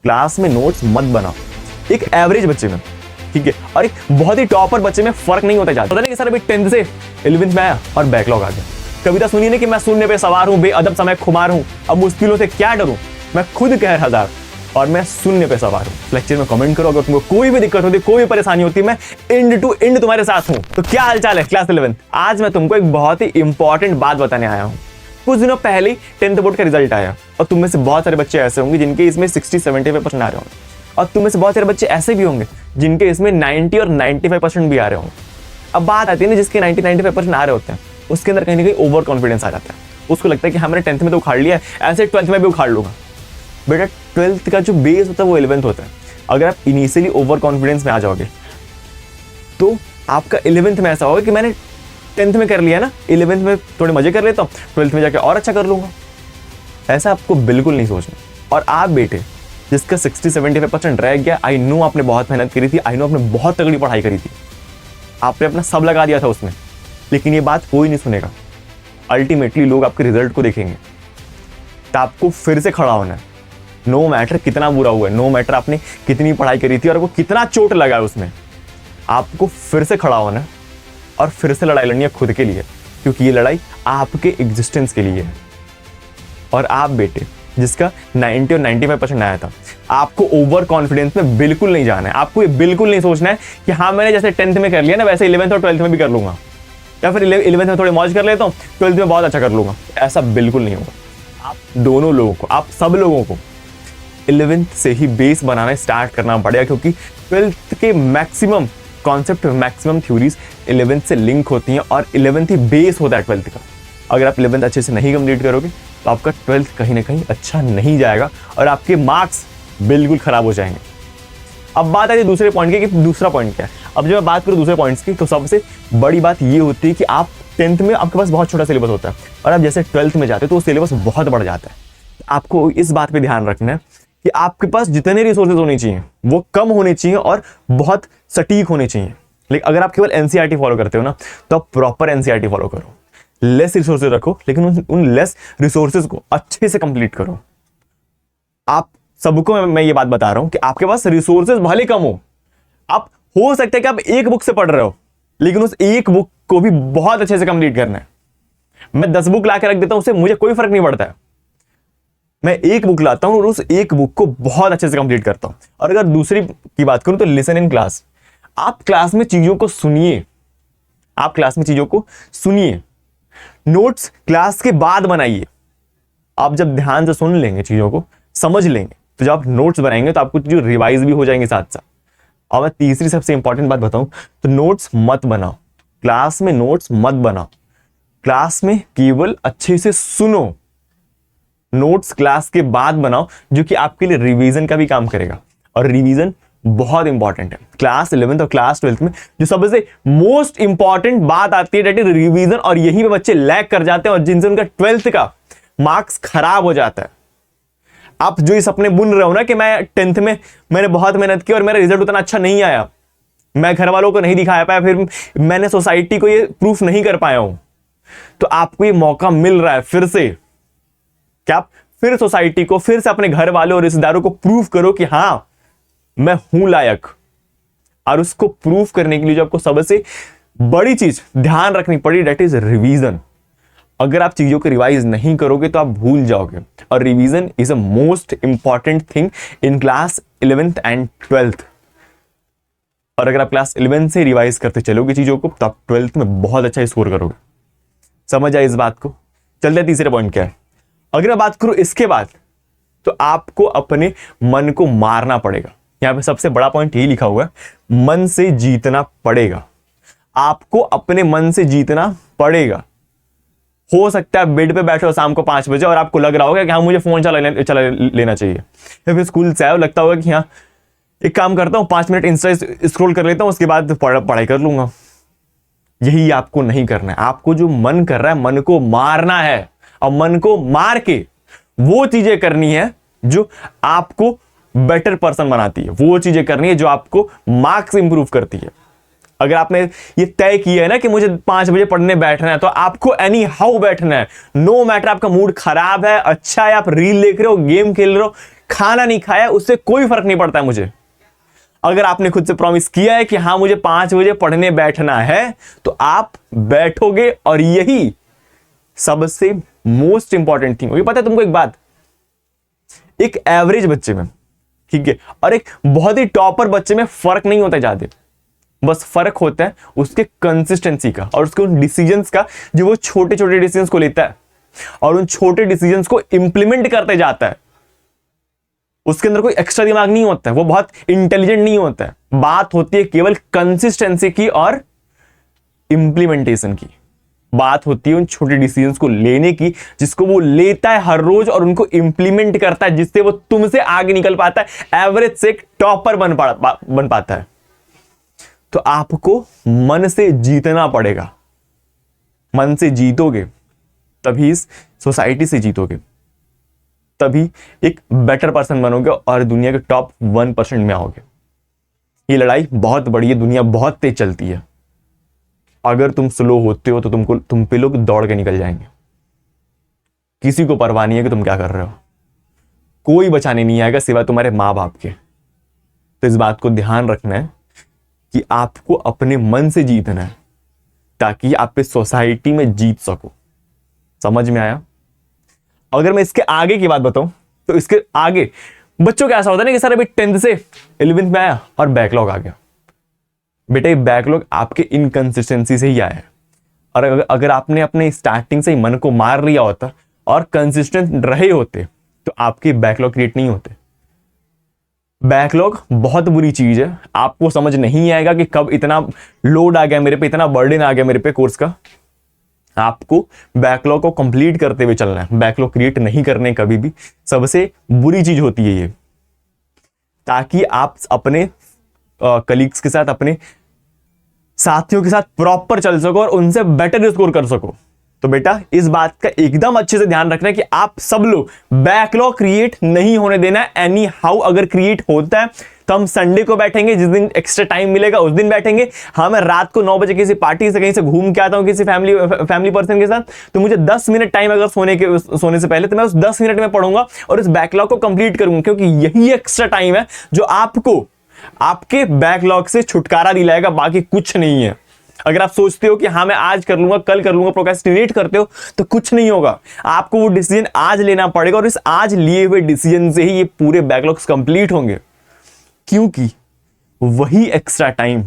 Class में notes मत बनाओ। एक एवरेज बच्चे में, ठीक है, और एक बहुत ही टॉपर बच्चे में फर्क नहीं होता जाता। पता नहीं कि सर अभी 10th से 11th में आया और बैकलॉग आ गया। कविता सुनिए ना कि मैं शून्य पे सवार हूं, बेअदब समय खुमार हूं, अब मुश्किलों से क्या डरूं, मैं खुद कहर हजार और मैं शून्य पे सवार हूं। लेक्चर में कमेंट करो अगर तुमको कोई भी दिक्कत होती, कोई भी परेशानी होती, मैं एंड टू एंड तुम्हारे साथ हूं। तो क्या हालचाल है क्लास 11? आज मैं तुमको एक बहुत ही इंपॉर्टेंट बात बताने आया हूं। कुछ दिनों पहले ही 10th बोर्ड का रिजल्ट आया और तुम में से बहुत सारे बच्चे ऐसे होंगे जिनके इसमें 60-70% आ रहे होंगे, और तुम में से बहुत सारे बच्चे ऐसे भी होंगे जिनके इसमें 90 और 95% भी आ रहे होंगे। अब बात आती है ना, जिसके 90-95% आ रहे होते हैं उसके अंदर कहीं ना कहीं ओवर कॉन्फिडेंस आ जाता है। उसको लगता है कि हाँ मैंने 10th में तो उखाड़ लिया है, ऐसे 12th में भी उखाड़ लूंगा। बेटा 12th का जो बेस होता है वो 11th होता है। अगर आप इनिशियली ओवर कॉन्फिडेंस में आ जाओगे तो आपका 11th में ऐसा होगा कि मैंने 10th में कर लिया ना, 11th में थोड़े मजे कर लेता हूँ, 12th में जाके और अच्छा कर लूंगा। ऐसा आपको बिल्कुल नहीं सोचना। और आप बेटे जिसका 60-75% रह गया, आई नो आपने बहुत मेहनत करी थी, आई नो आपने बहुत तगड़ी पढ़ाई करी थी, आपने अपना सब लगा दिया था उसमें, लेकिन ये बात कोई नहीं सुनेगा। अल्टीमेटली लोग आपके रिजल्ट को देखेंगे, तो आपको फिर से खड़ा होना है। नो मैटर कितना बुरा हुआ है, नो मैटर आपने कितनी पढ़ाई करी थी और वो कितना चोट लगा है उसमें, आपको फिर से खड़ा होना है और फिर से लड़ाई लड़नी है खुद के लिए, क्योंकि ये लड़ाई आपके एग्जिस्टेंस के लिए है। और आप बेटे जिसका 90 और 95% आया था, आपको ओवर कॉन्फिडेंस में बिल्कुल नहीं जाना है। आपको ये बिल्कुल नहीं सोचना है कि हाँ मैंने जैसे 10th में कर लिया ना वैसे 11th और 12th में भी कर लूंगा, या फिर 11th में थोड़े मौज कर लेता हूँ, 12th में बहुत अच्छा कर लूंगा। ऐसा बिल्कुल नहीं होगा। आप दोनों लोगों को, आप सब लोगों को 11th से ही बेस बनाना स्टार्ट करना पड़ेगा, क्योंकि 12th के maximum concept, maximum theories 11th से लिंक होती हैं और 11th ही बेस होता है 12th का। अगर आप 11th अच्छे से नहीं कंप्लीट करोगे तो आपका 12th कहीं ना कहीं अच्छा नहीं जाएगा और आपके मार्क्स बिल्कुल खराब हो जाएंगे। अब बात आती है दूसरे पॉइंट की कि दूसरा पॉइंट क्या है। अब जब मैं बात करूँ दूसरे पॉइंट्स की, तो सबसे बड़ी बात ये होती है कि आप 10th में आपके पास बहुत छोटा सिलेबस होता है और आप जैसे 12th में जाते हो तो वो सिलेबस बहुत बढ़ जाता है। आपको इस बात पे ध्यान रखना है कि आपके पास जितने रिसोर्सेज होने चाहिए वो कम होने चाहिए और बहुत सटीक होने चाहिए। लेकिन अगर आप केवल एनसीईआरटी फॉलो करते हो ना, तो आप प्रॉपर एनसीईआरटी फॉलो करो, लेस रिसोर्सेज रखो, लेकिन उन लेस रिसोर्सेज को अच्छे से कंप्लीट करो। आप सबको मैं ये बात बता रहा हूं कि आपके पास रिसोर्सेज भले कम हो, आप हो सकता है कि आप एक बुक से पढ़ रहे हो, लेकिन उस एक बुक को भी बहुत अच्छे से कंप्लीट करना है। मैं 10 बुक ला के रख देता हूं, उससे मुझे कोई फर्क नहीं पड़ता है। मैं एक बुक लाता हूं और उस एक बुक को बहुत अच्छे से कंप्लीट करता हूं। और अगर दूसरी की बात करूं तो लिसन इन क्लास। आप क्लास में चीजों को सुनिए, आप क्लास में चीजों को सुनिए, नोट्स क्लास के बाद बनाइए। आप जब ध्यान से सुन लेंगे, चीजों को समझ लेंगे, तो जब आप नोट्स बनाएंगे तो आपको जो रिवाइज भी हो जाएंगे साथ साथ। और मैं तीसरी सबसे इंपॉर्टेंट बात बताऊं तो नोट्स मत बनाओ, क्लास में नोट्स मत बनाओ, क्लास में केवल अच्छे से सुनो। नोट्स क्लास के बाद बनाओ, जो कि आपके लिए रिवीजन का भी काम करेगा। और रिवीजन बहुत इंपॉर्टेंट है। क्लास 11th और क्लास 12th में जो सबसे मोस्ट इंपॉर्टेंट बात आती है, डेट इज रिवीजन, और यहीं पे बच्चे लैग कर जाते हैं और जिनसे उनका 12th का मार्क्स खराब हो जाता है। आप जो इस सपने बुन रहे हो ना कि मैं 10th में मैंने बहुत मेहनत की और मेरा रिजल्ट उतना अच्छा नहीं आया, मैं घर वालों को नहीं दिखाया पाया, फिर मैंने सोसाइटी को ये प्रूफ नहीं कर पाया हूं, तो आपको ये मौका मिल रहा है फिर से कि आप फिर सोसाइटी को, फिर से अपने घर वालों और रिश्तेदारों को प्रूफ करो कि हां मैं हूं लायक। और उसको प्रूफ करने के लिए जो आपको सबसे बड़ी चीज ध्यान रखनी पड़ी, डेट इज रिवीजन। अगर आप चीजों को रिवाइज नहीं करोगे तो आप भूल जाओगे। और revision is a most important thing in class 11th and 12th। और अगर आप क्लास 11th से रिवाइज करते चलोगे चीजों को, तो आप 12th में बहुत अच्छा स्कोर करोगे। समझ आए इस बात को? चलते हैं तीसरे पॉइंट क्या है। अगर मैं बात करूं इसके बाद, तो आपको अपने मन को मारना पड़ेगा। यहां पे सबसे बड़ा पॉइंट यही लिखा हुआ है, मन से जीतना पड़ेगा। आपको अपने मन से जीतना पड़ेगा। हो सकता है बेड पे बैठे हो शाम को 5 बजे और आपको लग रहा होगा कि हाँ मुझे फोन चला लेना चाहिए, या फिर स्कूल से आए लगता होगा कि हाँ एक काम करता हूं 5 मिनट इंस्टा स्क्रॉल कर लेता हूं, उसके बाद पढ़ाई कर लूंगा। यही आपको नहीं करना है। आपको जो मन कर रहा है, मन को मारना है, और मन को मार के वो चीजें करनी है जो आपको बेटर पर्सन बनाती है, वो चीजें करनी है जो आपको मार्क्स इंप्रूव करती है। अगर आपने ये तय किया है ना कि मुझे 5 बजे पढ़ने बैठना है, तो आपको एनी हाउ बैठना है। नो मैटर आपका मूड खराब है, अच्छा है, आप रील देख रहे हो, गेम खेल रहे हो, खाना नहीं खाया उससे कोई फर्क नहीं पड़ता है मुझे। अगर आपने खुद से प्रॉमिस किया है कि हाँ मुझे 5 बजे पढ़ने बैठना है, तो आप बैठोगे, और यही सबसे मोस्ट इंपॉर्टेंट थिंग होगी। पता है तुमको एक बात, एक एवरेज बच्चे में, ठीक है, और एक बहुत ही टॉपर बच्चे में फर्क नहीं होता ज्यादा। बस फर्क होता है उसके कंसिस्टेंसी का और उसके उन डिसीजंस का, जो वो छोटे छोटे डिसीजंस को लेता है और उन छोटे डिसीजंस को इंप्लीमेंट करते जाता है। उसके अंदर कोई एक्स्ट्रा दिमाग नहीं होता है, वो बहुत इंटेलिजेंट नहीं होता है। बात होती है केवल कंसिस्टेंसी की और इंप्लीमेंटेशन की। बात होती है उन छोटे डिसीजंस को लेने की, जिसको वो लेता है हर रोज और उनको इंप्लीमेंट करता है, जिससे वो तुमसे आगे निकल पाता है, एवरेज से एक टॉपर बन पाता है। तो आपको मन से जीतना पड़ेगा। मन से जीतोगे तभी इस सोसाइटी से जीतोगे, तभी एक बेटर पर्सन बनोगे और दुनिया के टॉप 1% में आओगे। ये लड़ाई बहुत बड़ी है, दुनिया बहुत तेज चलती है। अगर तुम स्लो होते हो तो तुम पे लोग दौड़ के निकल जाएंगे। किसी को परवाह नहीं है कि तुम क्या कर रहे हो, कोई बचाने नहीं आएगा सिवाय तुम्हारे माँ बाप के। तो इस बात को ध्यान रखना है कि आपको अपने मन से जीतना है, ताकि आप इस सोसाइटी में जीत सको। समझ में आया? अगर मैं इसके आगे की बात बताऊं तो इसके आगे बच्चों का ऐसा होता है ना कि सर अभी 10th से 11th में आया और बैकलॉग आ गया। बेटा ये बैकलॉग आपके इनकंसिस्टेंसी से ही आया है। और अगर आपने अपने स्टार्टिंग से ही मन को मार लिया होता और कंसिस्टेंट रहे होते तो आपके बैकलॉग क्रिएट नहीं होते। बैकलॉग बहुत बुरी चीज है। आपको समझ नहीं आएगा कि कब इतना लोड आ गया मेरे पे, इतना बर्डन आ गया मेरे पे कोर्स का। आपको बैकलॉग को कंप्लीट करते हुए चलना है, बैकलॉग क्रिएट नहीं करने कभी भी। सबसे बुरी चीज होती है ये, ताकि आप अपने कलीग्स के साथ, अपने साथियों के साथ प्रॉपर चल सको और उनसे बेटर स्कोर कर सको। तो बेटा इस बात का एकदम अच्छे से ध्यान रखना है कि आप सब लोग बैकलॉग क्रिएट नहीं होने देना एनी हाउ। अगर क्रिएट होता है तो हम संडे को बैठेंगे, जिस दिन एक्स्ट्रा टाइम मिलेगा उस दिन बैठेंगे। हाँ मैं रात को 9 बजे किसी पार्टी से कहीं से घूम के आता हूँ किसी फैमिली पर्सन के साथ, तो मुझे 10 मिनट टाइम अगर सोने से पहले, तो मैं उस 10 मिनट में पढ़ूंगा और इस बैकलॉग को कंप्लीट करूंगा, क्योंकि यही एक्स्ट्रा टाइम है जो आपको आपके बैकलॉग से छुटकारा दिलाएगा, बाकी कुछ नहीं है। अगर आप सोचते हो कि हाँ मैं आज कर लूंगा, कल कर लूंगा, प्रोक्रेस्टिनेट करते हो, तो कुछ नहीं होगा। आपको वो डिसीजन आज लेना पड़ेगा और इस आज लिए हुए डिसीजन से ही ये पूरे बैकलॉग्स कंप्लीट होंगे, क्योंकि वही एक्स्ट्रा टाइम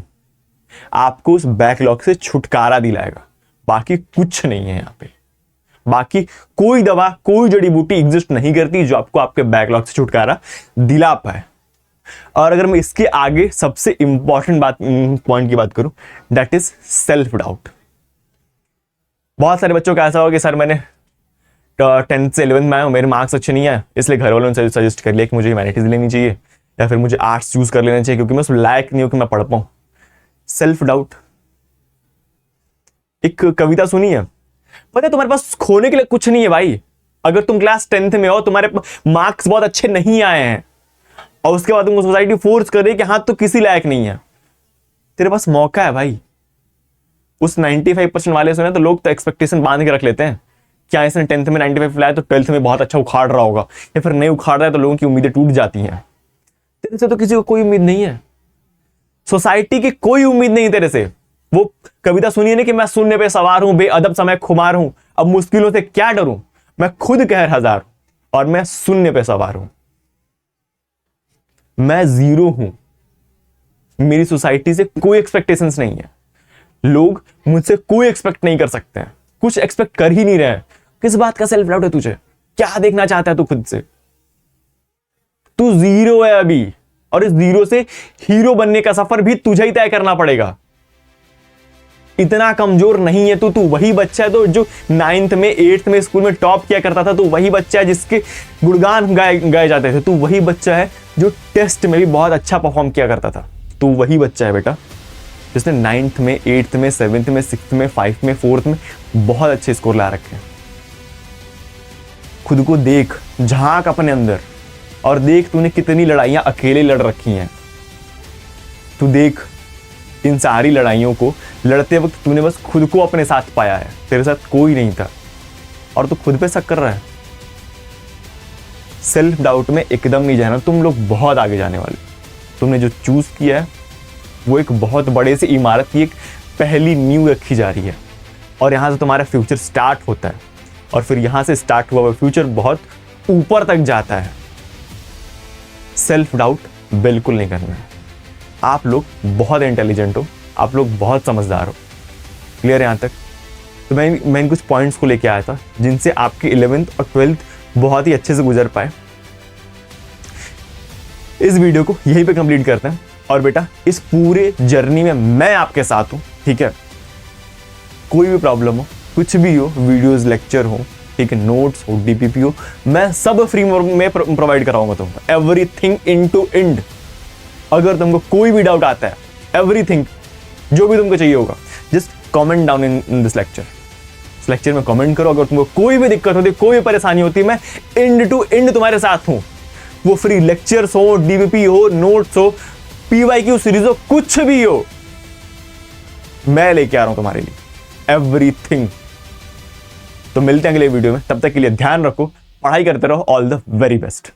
आपको उस बैकलॉग से छुटकारा दिलाएगा, बाकी कुछ नहीं है यहां पे। बाकी कोई दवा, कोई जड़ी बूटी एग्जिस्ट नहीं करती जो आपको आपके बैकलॉग से छुटकारा दिला पाए। और अगर मैं इसके आगे सबसे इंपॉर्टेंट पॉइंट की बात करूं, दैट इज सेल्फ डाउट। बहुत सारे बच्चों का ऐसा होगा कि सर मैंने 10th से 11th में आया हूं, मेरे मार्क्स अच्छे नहीं आए, इसलिए घर वालों ने सजेस्ट कर लिया कि मुझे ह्यूमैनिटीज लेनी चाहिए या फिर मुझे आर्ट्स चूज कर लेना चाहिए, क्योंकि मैं उस लायक नहीं हूं कि मैं पढ़ पाऊं। Self doubt. एक कविता सुनी है, पता है तुम्हारे पास खोने के लिए कुछ नहीं है भाई। अगर तुम क्लास 10th में हो, तुम्हारे मार्क्स बहुत अच्छे नहीं आए हैं और उसके बाद तुमको सोसाइटी फोर्स कर रही है कि हाँ तो किसी लायक नहीं है, तेरे पास मौका है भाई। उस 95% वाले सुने तो लोग तो एक्सपेक्टेशन बांध के रख लेते हैं, क्या इसने 10th में 95 लाया तो 12th में बहुत अच्छा उखाड़ रहा होगा, या फिर नहीं उखाड़ रहा है तो लोगों की उम्मीदें टूट जाती हैं। तेरे से तो किसी को कोई उम्मीद नहीं है, सोसाइटी की कोई उम्मीद नहीं तेरे से। वो कविता सुनिए ना कि मैं शून्य पे सवार हूं, बेअदब समय खुमार हूं, अब मुश्किलों से क्या डरूं, मैं खुद कहर हजार और मैं शून्य पे सवार हूं। मैं 0 हूं, मेरी सोसाइटी से कोई एक्सपेक्टेशंस नहीं है, लोग मुझसे कोई एक्सपेक्ट नहीं कर सकते हैं, कुछ एक्सपेक्ट कर ही नहीं रहे हैं। किस बात का सेल्फ डाउट है तुझे? क्या देखना चाहता है तू खुद से? तू 0 है अभी, और इस 0 से हीरो बनने का सफर भी तुझे ही तय करना पड़ेगा। इतना कमजोर नहीं है तू वही बच्चा है तो जो 9th में 8th में स्कूल में टॉप किया करता था, तू वही बच्चा है जिसके गुणगान गाए जाते थे, तू वही बच्चा है जो टेस्ट में भी बहुत अच्छा परफॉर्म किया करता था, तू वही बच्चा है बेटा जिसने 9th में 8th में 7th में 6th में 5th में 4th में बहुत अच्छे स्कोर ला रखे हैं। खुद को देख, झांक अपने अंदर और देख तूने कितनी लड़ाइयां अकेले लड़ रखी हैं। तू देख इन सारी लड़ाइयों को लड़ते वक्त तूने बस खुद को अपने साथ पाया है, तेरे साथ कोई नहीं था और तू खुद पे शक कर रहा है। सेल्फ डाउट में एकदम नहीं जाना, तुम लोग बहुत आगे जाने वाले। तुमने जो चूज किया है वो एक बहुत बड़े से इमारत की एक पहली नींव रखी जा रही है, और यहां से तुम्हारा फ्यूचर स्टार्ट होता है, और फिर यहां से स्टार्ट हुआ फ्यूचर बहुत ऊपर तक जाता है। सेल्फ डाउट बिल्कुल नहीं करना है। आप लोग बहुत इंटेलिजेंट हो, आप लोग बहुत समझदार हो। क्लियर है यहां तक? तो मैं इन कुछ पॉइंट्स को लेके आया था जिनसे आपकी 11th और 12th बहुत ही अच्छे से गुजर पाए। इस वीडियो को यहीं पे कंप्लीट करते हैं, और बेटा इस पूरे जर्नी में मैं आपके साथ हूं, ठीक है? कोई भी प्रॉब्लम हो, कुछ भी हो, वीडियोस, लेक्चर हो, ठीक है, नोट्स हो, डीपीपी हो, मैं सब फ्री में प्रोवाइड कराऊंगा तुमको, एवरीथिंग एंड टू एंड। अगर तुमको कोई भी डाउट आता है, एवरीथिंग जो भी तुमको चाहिए होगा, just comment down in this lecture. इस लेक्चर में कमेंट करो। अगर तुमको कोई भी दिक्कत होती है, कोई भी परेशानी होती है, मैं एंड टू एंड तुम्हारे साथ हूं। वो फ्री लेक्चर्स हो, डीपीपी हो, नोट्स हो, पीवाईक्यू सीरीज हो, कुछ भी हो, मैं लेके आ रहा हूं तुम्हारे लिए एवरीथिंग। तो मिलते हैं अगले वीडियो में, तब तक के लिए ध्यान रखो, पढ़ाई करते रहो। All the very best.